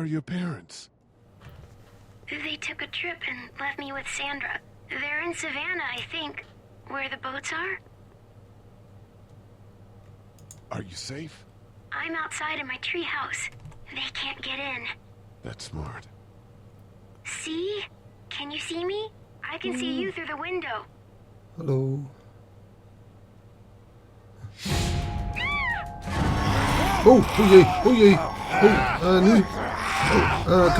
your parents? They took a trip and left me with Sandra. They're in Savannah, I think, where the boats are. Are you safe? I'm outside in my treehouse. They can't get in. That's smart. See? Can you see me? I can see you through the window. Hallo. Oh, o jee, o jee. Oh, nu. Oh,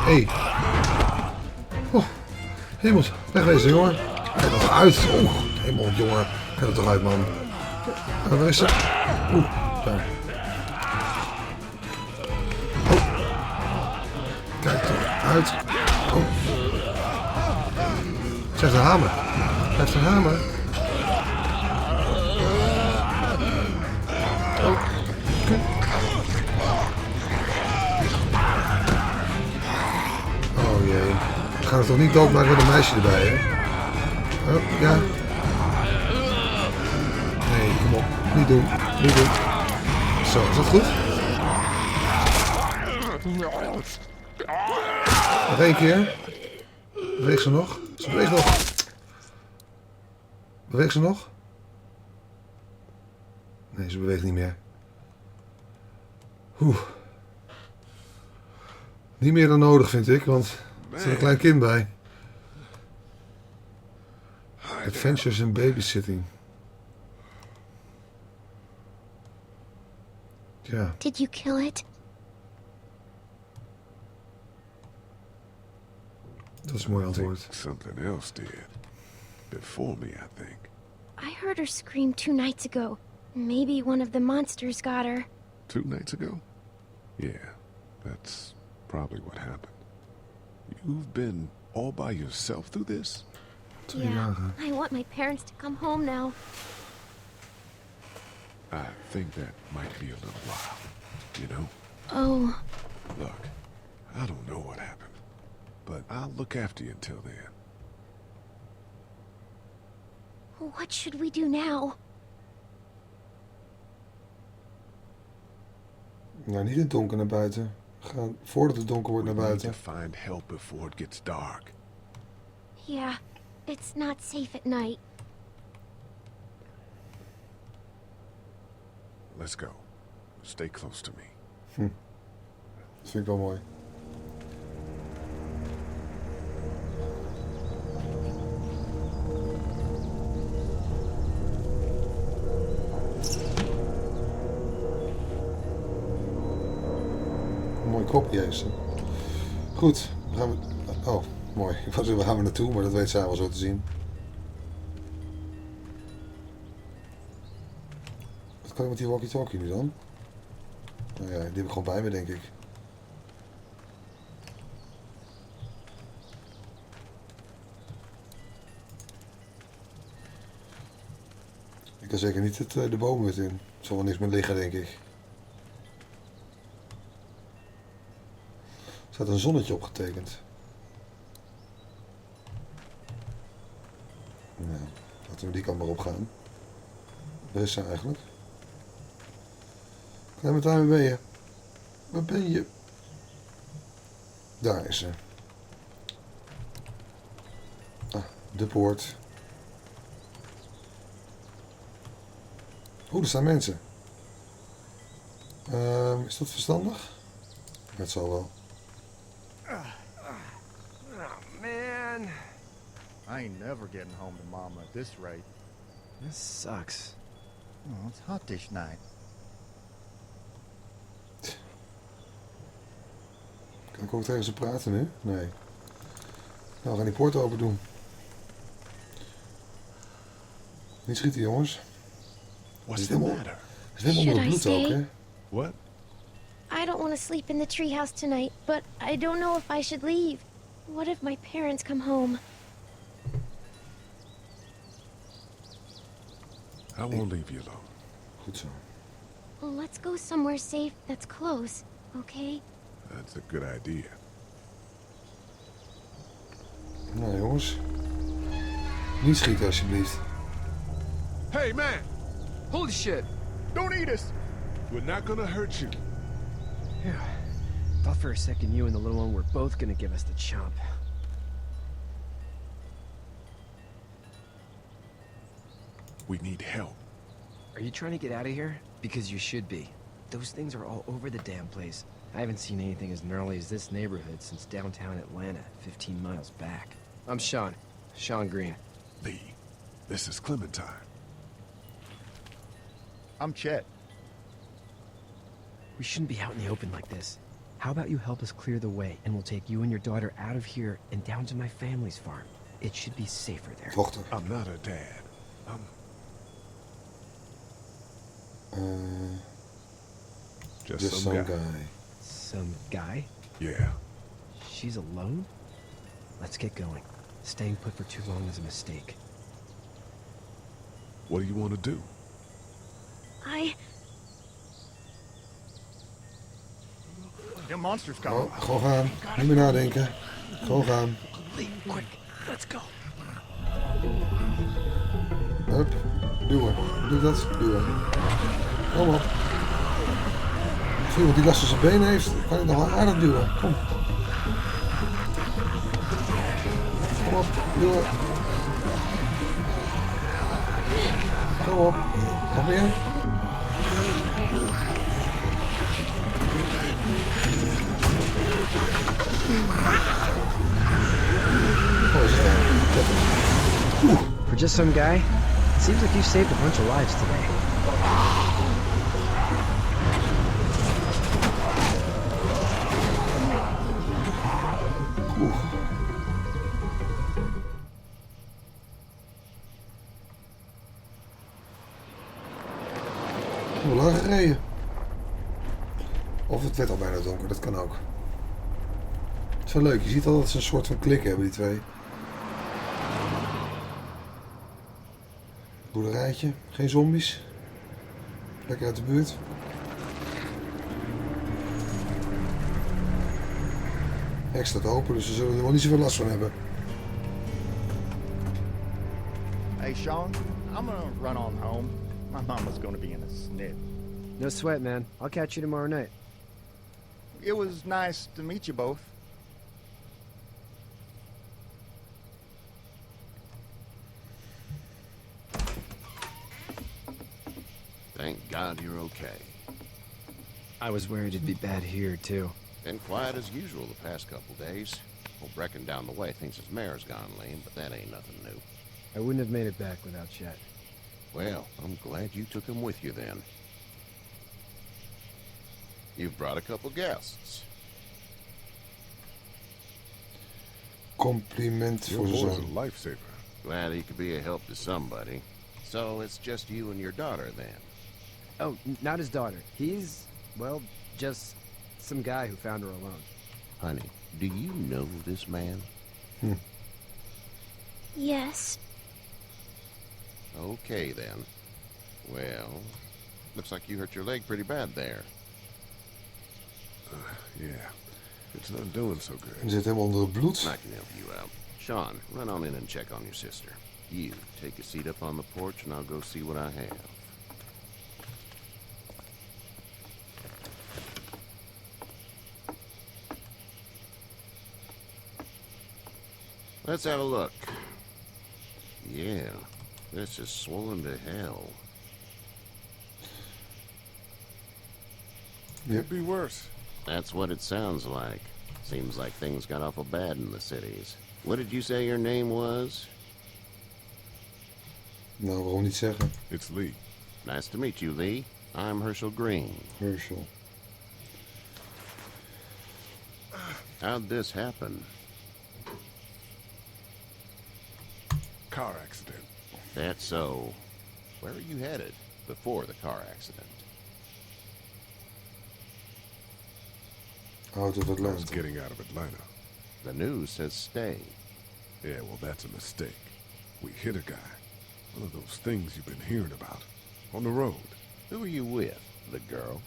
Hey. Oh, hemels. Wegwezen, jongen. Kijk er uit. Oh, hemel, jongen. Kijk er toch uit, man. Waar is ze? Daar. Kijk toch uit. Oh. Ze heeft een hamer. Hij heeft een hamer. Oh. Oh jee. We gaan het toch niet doodmaken met een meisje erbij, hè? Oh, ja. Nee, kom op. Niet doen. Niet doen. Zo, is dat goed? Nog één keer. Beweegt ze nog? Ze beweegt nog. Beweegt ze nog? Nee, ze beweegt niet meer. Oeh. Niet meer dan nodig, vind ik, want er zit een klein kind bij. Adventures in babysitting. Ja. Did you kill it? Dat is een mooi antwoord. Something else did. Before me, I think. I heard her scream 2 nights ago. Maybe one of the monsters got her. 2 nights ago? Yeah, that's probably what happened. You've been all by yourself through this? Yeah, I want my parents to come home now. I think that might be a little while, you know? Oh. Look, I don't know what happened, but I'll look after you until then. What should we do now? Nou, niet in het donker naar buiten. We gaan voordat het donker wordt naar We need buiten. to find help before it gets dark. Yeah, it's not safe at night. Let's go. Stay close to me. Dat vind ik wel mooi. Een mooi kopje heeft ze. Goed, we gaan... Oh, mooi. Ik was waar gaan we naartoe, maar dat weet zij wel zo te zien. Wat kan ik met die walkie-talkie nu dan? Nou ja, die heb ik gewoon bij me, denk ik. Ik kan zeker niet de bomen in. Er zal wel niks meer liggen, denk ik. Er staat een zonnetje opgetekend. Nou, laten we die kant maar op gaan. Waar is ze eigenlijk? Clementine, waar ben je? Waar ben je? Daar is ze. Ah, de poort. Oeh, er staan mensen. Is dat verstandig? Dat zal wel. Oh man, I ain't never getting home to Mama at this rate. This sucks. Oh, it's hot this night. Kan ik ook tegen ze praten nu? Nee. Nou, we gaan die poort open doen. Niet schieten, jongens. What's the matter? Het is helemaal onder het bloed ook, hè? What? I don't want to sleep in the treehouse tonight, but I don't know if I should leave. What if my parents come home? I won't leave you alone. Goed zo. Let's go somewhere safe that's close, okay? That's a good idea. Nou, jongens. Niet schieten, alsjeblieft. Hey, man! Holy shit! Don't eat us! We're not gonna hurt you. Phew. Thought for a second you and the little one were both gonna give us the chomp. We need help. Are you trying to get out of here? Because you should be. Those things are all over the damn place. I haven't seen anything as gnarly as this neighborhood since downtown Atlanta, 15 miles back. I'm Sean. Sean Green. Lee, this is Clementine. I'm Chet. We shouldn't be out in the open like this. How about you help us clear the way, and we'll take you and your daughter out of here and down to my family's farm. It should be safer there. Dochter. I'm not a dad. Just some guy. Some guy? Yeah. She's alone? Let's get going. Staying put for too long is a mistake. What do you want to do? Them monsters Oh, coming. gewoon gaan. Niet meer nadenken. Gewoon gaan. Lee, quick, let's go. Hup. Duwen. Doe dat. Duwen. Kom op. Zie je wat die last van zijn benen heeft? Kan hij nog wel aardig duwen. Kom. Kom op. Duwen. Kom op. Nog meer. For just some guy, it seems like you saved a bunch of lives today. Hoe lang gereden? Of het werd al bijna donker, dat kan ook. Het is wel leuk, je ziet al dat ze een soort van klik hebben, die twee. Boerderijtje, geen zombies. Lekker uit de buurt. Hek staat open, dus ze zullen er wel niet zoveel last van hebben. Hey, Sean, I'm gonna run on home. My mama's gonna be in a snit. No sweat, man. I'll catch you tomorrow night. It was nice to meet you both. Thank God you're okay. I was worried it'd be bad here, too. Been quiet as usual the past couple days. Old Brecken down the way thinks his mare's gone lame, but that ain't nothing new. I wouldn't have made it back without Chet. Well, I'm glad you took him with you then. You've brought a couple guests. Compliment Your voor zijn boy's zoon. a lifesaver. Glad he could be a help to somebody. So it's just you and your daughter then? Oh, not his daughter. He's, well, just some guy who found her alone. Honey, do you know this man? Yes. Okay then. Well, looks like you hurt your leg pretty bad there. Yeah. It's not doing so good. Hij zit helemaal onder het bloed. I can help you out. Sean, run on in and check on your sister. You, take a seat up on the porch and I'll go see what I have. Let's have a look. Yeah, this is swollen to hell. Could be worse. That's what it sounds like. Seems like things got awful bad in the cities. What did you say your name was? Nou, waarom niet zeggen? It's Lee. Nice to meet you, Lee. I'm Herschel Green. Herschel. How'd this happen? Car accident. That's so. Where are you headed before the car accident? Out of I was Atlanta. getting out of Atlanta. The news says stay. Yeah, well, that's a mistake. We hit a guy. One of those things you've been hearing about. On the road. Who are you with? The girl?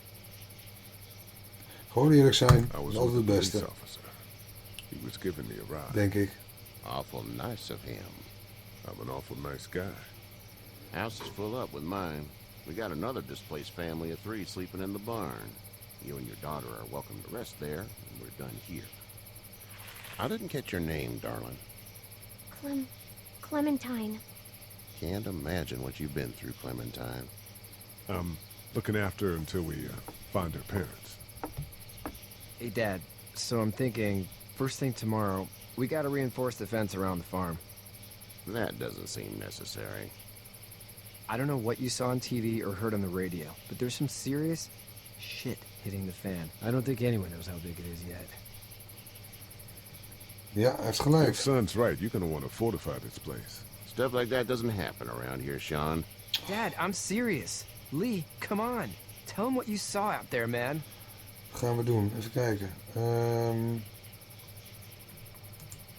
Gewoon eerlijk zijn. I was Altijd with het the police beste. officer. He was giving me a ride. Denk ik. Awful nice of him. I'm an awful nice guy. House is full up with mine. We got another displaced family of 3 sleeping in the barn. You and your daughter are welcome to rest there, and we're done here. I didn't catch your name, darling. Clementine. Can't imagine what you've been through, Clementine. I'm looking after her until we find her parents. Hey, Dad. So I'm thinking, first thing tomorrow, we gotta reinforce the fence around the farm. That doesn't seem necessary. I don't know what you saw on TV or heard on the radio, but there's some serious shit hitting the fan. I don't think anyone knows how big it is yet. Ja, hij heeft gelijk. If son's right, you're gonna want to fortify this place. Stuff like that doesn't happen around here, Sean. Dad, I'm serious. Lee, come on. Tell him what you saw out there, man. Wat gaan we doen? Even kijken.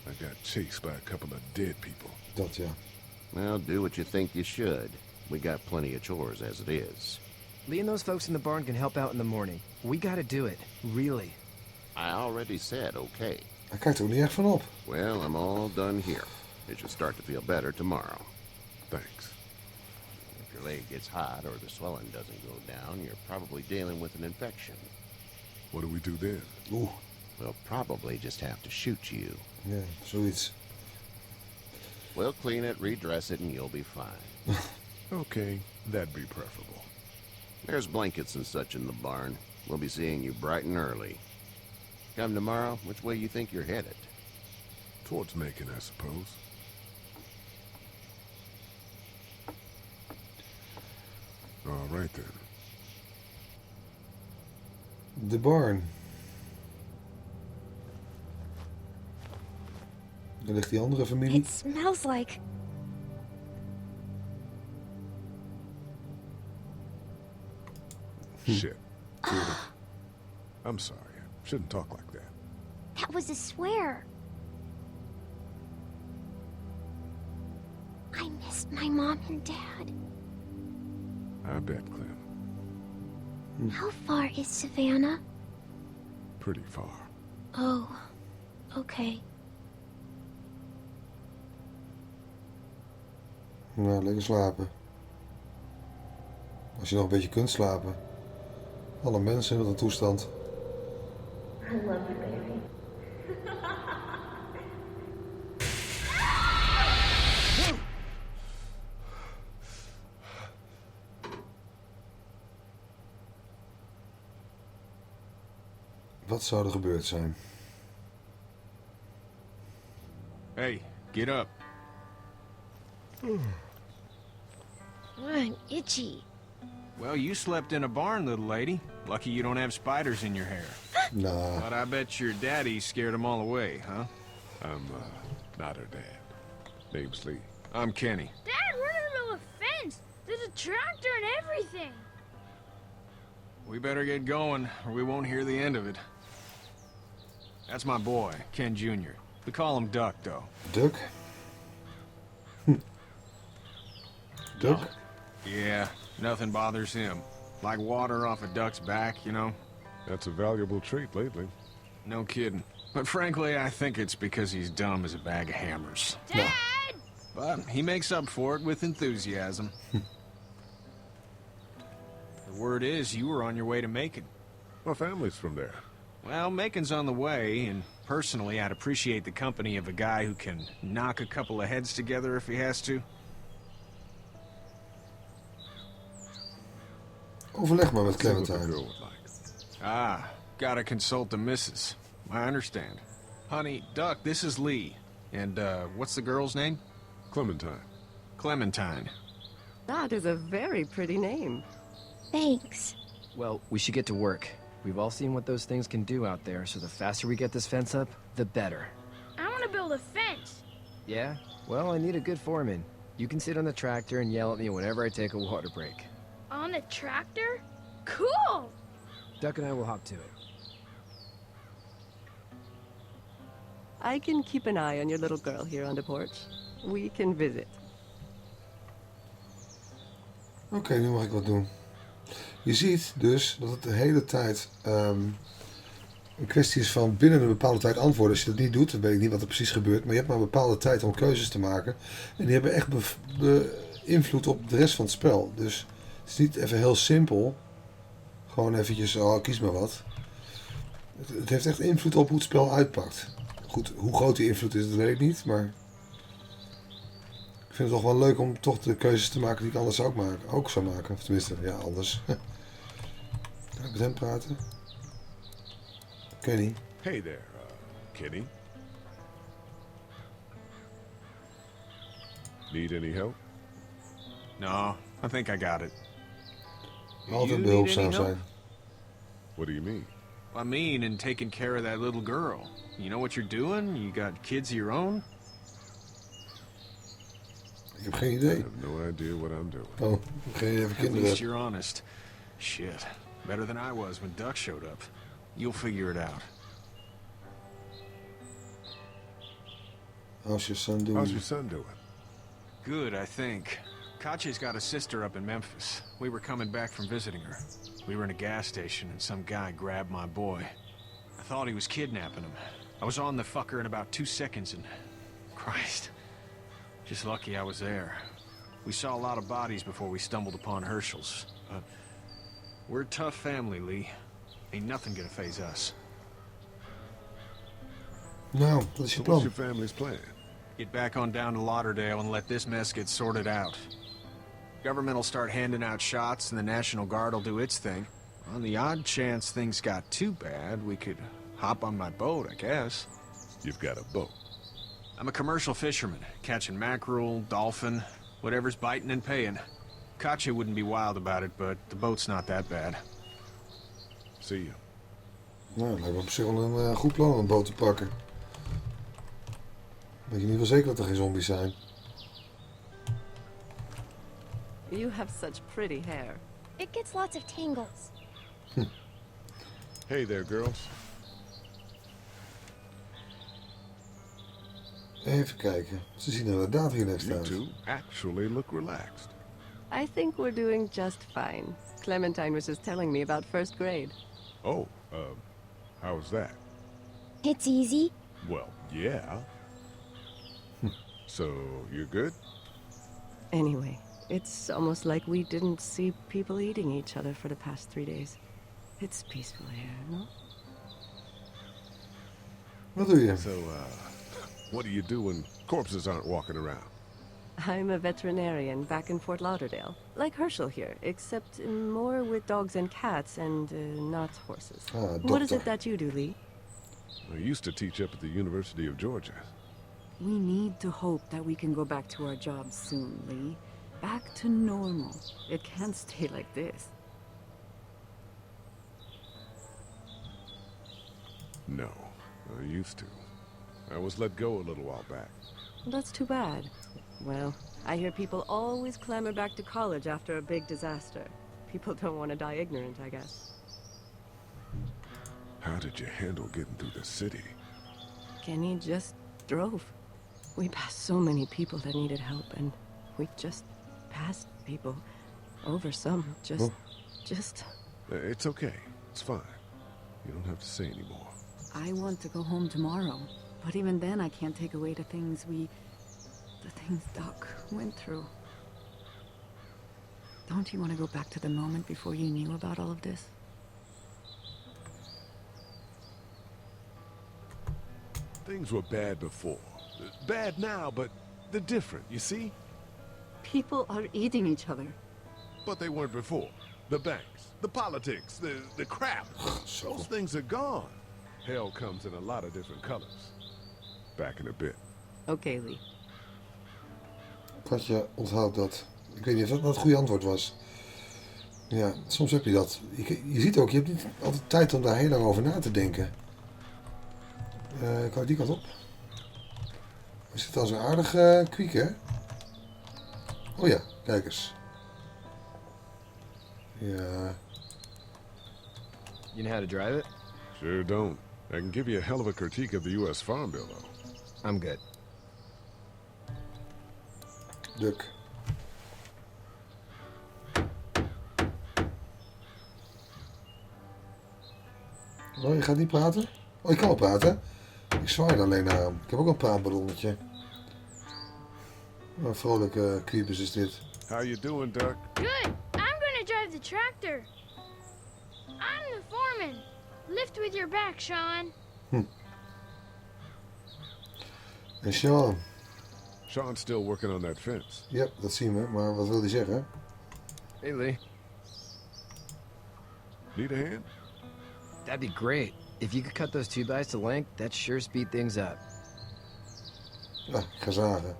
I got chased by a couple of dead people. Dat ja. Well, do what you think you should. We got plenty of chores as it is. Lee and those folks in the barn can help out in the morning. We gotta do it. Really. I already said okay. Hij kijkt er ook niet echt van op. Well, I'm all done here. It should start to feel better tomorrow. Thanks. If your leg gets hot or the swelling doesn't go down, you're probably dealing with an infection. What do we do then? Oeh, We'll probably just have to shoot you. ja, zoiets. We'll clean it, redress it, and you'll be fine. Okay, that'd be preferable. There's blankets and such in the barn. We'll be seeing you bright and early. Come tomorrow, which way you think you're headed? Towards Macon, I suppose. All right then. De barn. Daar ligt die andere familie. It smells like... Shit. Dude. I'm sorry. I shouldn't talk like that. That was a swear. I missed my mom and dad. I bet, Clem. How far is Savannah? Pretty far. Oh, okay. Nou, lekker slapen. Als je nog een beetje kunt slapen. Alle mensen in wat een toestand. I love you, baby. Wat zou er gebeurd zijn? Hey, get up. I'm itchy. Well, you slept in a barn, little lady. Lucky you don't have spiders in your hair. Nou, But I bet your daddy scared them all away, huh? I'm, not her dad. Name's Lee. I'm Kenny. Dad, we're in the middle of a fence. There's a tractor and everything. We better get going, or we won't hear the end of it. That's my boy, Ken Jr. We call him Duck, though. Duck? Duck? Yeah, nothing bothers him. Like water off a duck's back, you know? That's a valuable trait lately. No kidding. But frankly, I think it's because he's dumb as a bag of hammers. Dad! But he makes up for it with enthusiasm. The word is you were on your way to Macon. My family's from there. Well, Macon's on the way, and personally, I'd appreciate the company of a guy who can knock a couple of heads together if he has to. Overleg maar met See what the Clementine. girl would like. Ah, gotta consult the missus. I understand. Honey, Duck, this is Lee. And, what's the girl's name? Clementine. Clementine. That is a very pretty name. Thanks. Well, we should get to work. We've all seen what those things can do out there, so the faster we get this fence up, the better. I want to build a fence. Yeah? Well, I need a good foreman. You can sit on the tractor and yell at me whenever I take a water break. On the tractor? Cool! Duck and I will hop to it. I can keep an eye on your little girl here on the porch. We can visit. Oké, nu mag ik wat doen. Je ziet dus dat het de hele tijd een kwestie is van binnen een bepaalde tijd antwoorden. Als je dat niet doet, dan weet ik niet wat er precies gebeurt. Maar je hebt maar een bepaalde tijd om keuzes te maken. En die hebben echt invloed op de rest van het spel. Dus Het is niet even heel simpel. Gewoon eventjes, oh, kies maar wat. Het heeft echt invloed op hoe het spel uitpakt. Goed, hoe groot die invloed is, dat weet ik niet, maar... Ik vind het toch wel leuk om toch de keuzes te maken die ik anders ook zou maken. Of tenminste, ja, anders. Kan ik met hem praten? Kenny. Hey there, Kenny. Need any help? No, I think I got it. Altijd You behulpzaam need any zijn. What do you mean? I mean, in taking care of that little girl. You know what you're doing? You got kids of your own? Ik heb geen I idee. have no idea what I'm doing. Oh, geen idee of ik At least kinderen. you're honest. Shit. Better than I was when Duck showed up. You'll figure it out. How's your son doing? How's your son doing? Good, I think. Katja's got a sister up in Memphis. We were coming back from visiting her. We were in a gas station and some guy grabbed my boy. I thought he was kidnapping him. I was on the fucker in about 2 seconds and... Christ. Just lucky I was there. We saw a lot of bodies before we stumbled upon Herschel's. We're a tough family, Lee. Ain't nothing gonna phase us. Nou, dat is je So what's plan. your family's plan? Get back on down to Lauderdale and let this mess get sorted out. Government will start handing out shots and the National Guard will do its thing. On the odd chance things got too bad, we could hop on my boat, I guess. You've got a boat. I'm a commercial fisherman, catching mackerel, dolphin, whatever's biting and paying. Katja wouldn't be wild about it, but the boat's not that bad. See you. Nou, dat lijkt me op zich wel een goed plan om een boot te pakken. Weet je niet wel zeker dat er geen zombies zijn? You have such pretty hair. It gets lots of tangles. Hey there, girls. Even kijken. Ze zien inderdaad hier niks You uit. two actually look relaxed. I think we're doing just fine. Clementine was just telling me about first grade. Oh, how was that? It's easy. Well, yeah. So, you're good? Anyway, it's almost like we didn't see people eating each other for the past 3 days. It's peaceful here, no? Wat doe je? So, what do you do when corpses aren't walking around? I'm a veterinarian back in Fort Lauderdale. Like Herschel here, except more with dogs and cats and not horses. Ah, What is dokter. it that you do, Lee? I used to teach up at the University of Georgia. We need to hope that we can go back to our jobs soon, Lee. Back to normal. It can't stay like this. No, I used to. I was let go a little while back. That's too bad. Well, I hear people always clamor back to college after a big disaster. People don't want to die ignorant, I guess. How did you handle getting through the city? Kenny just drove. We passed so many people that needed help, and we just passed people. Over some, just... It's okay. It's fine. You don't have to say anymore. I want to go home tomorrow. But even then, I can't take away the things Doc went through. Don't you want to go back to the moment before you knew about all of this? Things were bad before. Bad now, but they're different, you see? People are eating each other. But they weren't before. The banks, the politics, the crap. Those things are gone. Hell comes in a lot of different colors. Back in a bit. Okay, Lee. Katja, onthoud dat. Ik weet niet of dat het goede antwoord was. Ja, soms heb je dat. Je ziet ook, je hebt niet altijd tijd om daar heel lang over na te denken. Kan ik die kant op? Er zit al zo'n aardig kwiek, hè? Oh ja, kijk eens. Ja. You know how to drive it? Sure don't. I can give you a hell of a critique of the U.S. Farm Bill, though. I'm good. Duk. Oh, je gaat niet praten? Oh, ik kan wel praten. Ik zwaai er alleen naar hem. Ik heb ook een praatballonnetje. Wat een vrolijke creepers is dit. How you doing, Duck? Good. I'm gonna tractor. I'm the foreman. Lift with your back, Sean. En Sean. Sean's still working on that fence. Yep, dat zien we. Maar wat wil hij zeggen? Hey, Lee. Need a hand? That'd be great. If you could cut those 2x to length, that'd sure speed things up. Ja, ik ga zagen.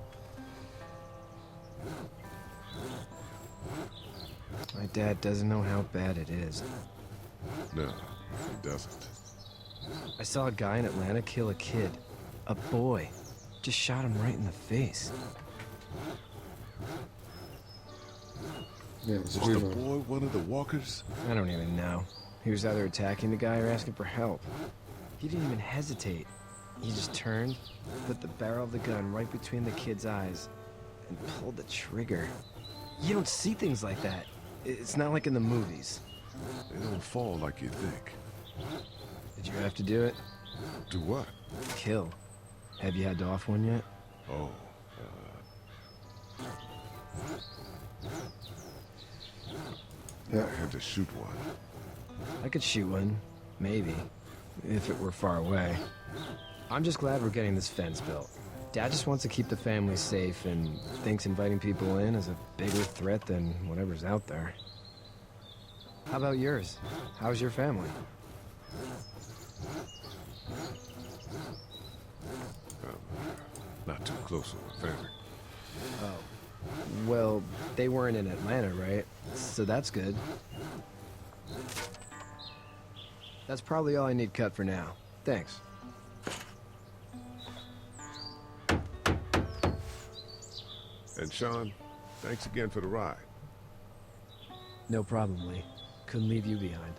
My dad doesn't know how bad it is. No, he doesn't. I saw a guy in Atlanta kill a kid. A boy. Just shot him right in the face. Ja, dat is een Was goeie the vraag. boy one of the walkers? I don't even know. He was either attacking the guy or asking for help. He didn't even hesitate. He just turned, put the barrel of the gun right between the kid's eyes, and pulled the trigger. You don't see things like that. It's not like in the movies. They don't fall like you think. Did you have to do it? Do what? Kill. Have you had to off one yet? Oh, Ja. I had to shoot one. I could shoot one. Maybe. If it were far away. I'm just glad we're getting this fence built. Dad just wants to keep the family safe and thinks inviting people in is a bigger threat than whatever's out there. How about yours? How's your family? Not too close with my family. Oh. Well, they weren't in Atlanta, right? So that's good. That's probably all I need cut for now. Thanks. And Sean, thanks again for the ride. No problem, Lee. Couldn't leave you behind.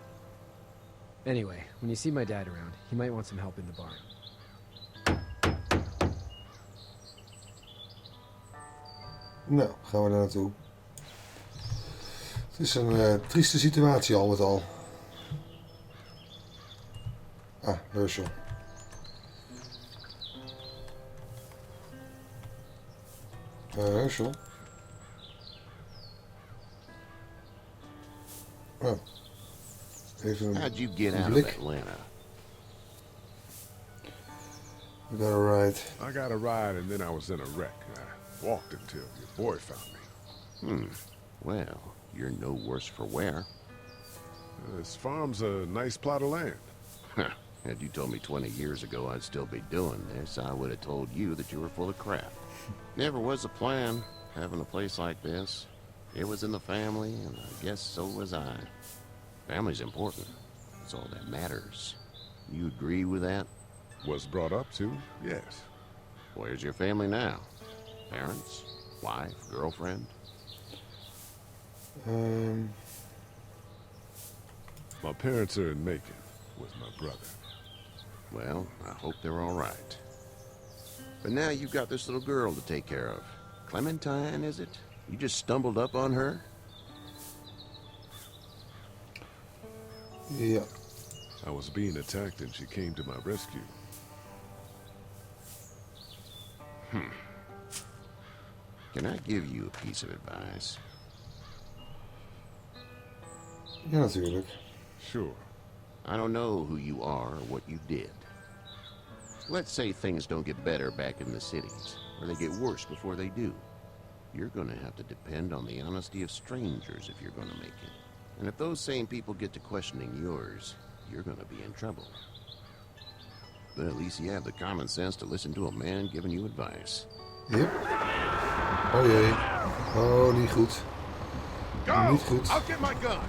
Anyway, when you see my dad around, he might want some help in the barn. Nou, gaan we daar naartoe. Het is een trieste situatie al met al. Ah, Herschel. Herschel. Oh. Even How'd you get out of blik. Atlanta? We got a ride. I got a ride and then I was in a wreck. I walked until your boy found me. Well, you're no worse for wear. This farm's a nice plot of land. Had you told me 20 years ago I'd still be doing this, I would have told you that you were full of crap. Never was a plan, having a place like this. It was in the family, and I guess so was I. Family's important. It's all that matters. You agree with that? Was brought up to, yes. Where's your family now? Parents? Wife? Girlfriend? My parents are in Macon with my brother. Well, I hope they're all right. But now you've got this little girl to take care of. Clementine, is it? You just stumbled up on her? Ja. I was being attacked and she came to my rescue. Can I give you a piece of advice? Ja, natuurlijk. Sure. I don't know who you are or what you did. Let's say things don't get better back in the cities, or they get worse before they do. You're gonna have to depend on the honesty of strangers if you're gonna make it. And if those same people get to questioning yours, you're gonna be in trouble. But at least you have the common sense to listen to a man giving you advice. Yep. Oh jee. Oh, niet goed. Niet goed. I'll get my gun.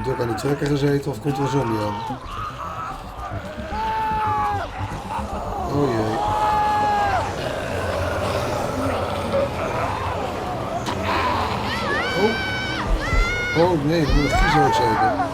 Druk aan die trekker gezeten of komt er een zombie aan? Oh jee. Oh. Oh nee, ik moet het kiezen ook zeker.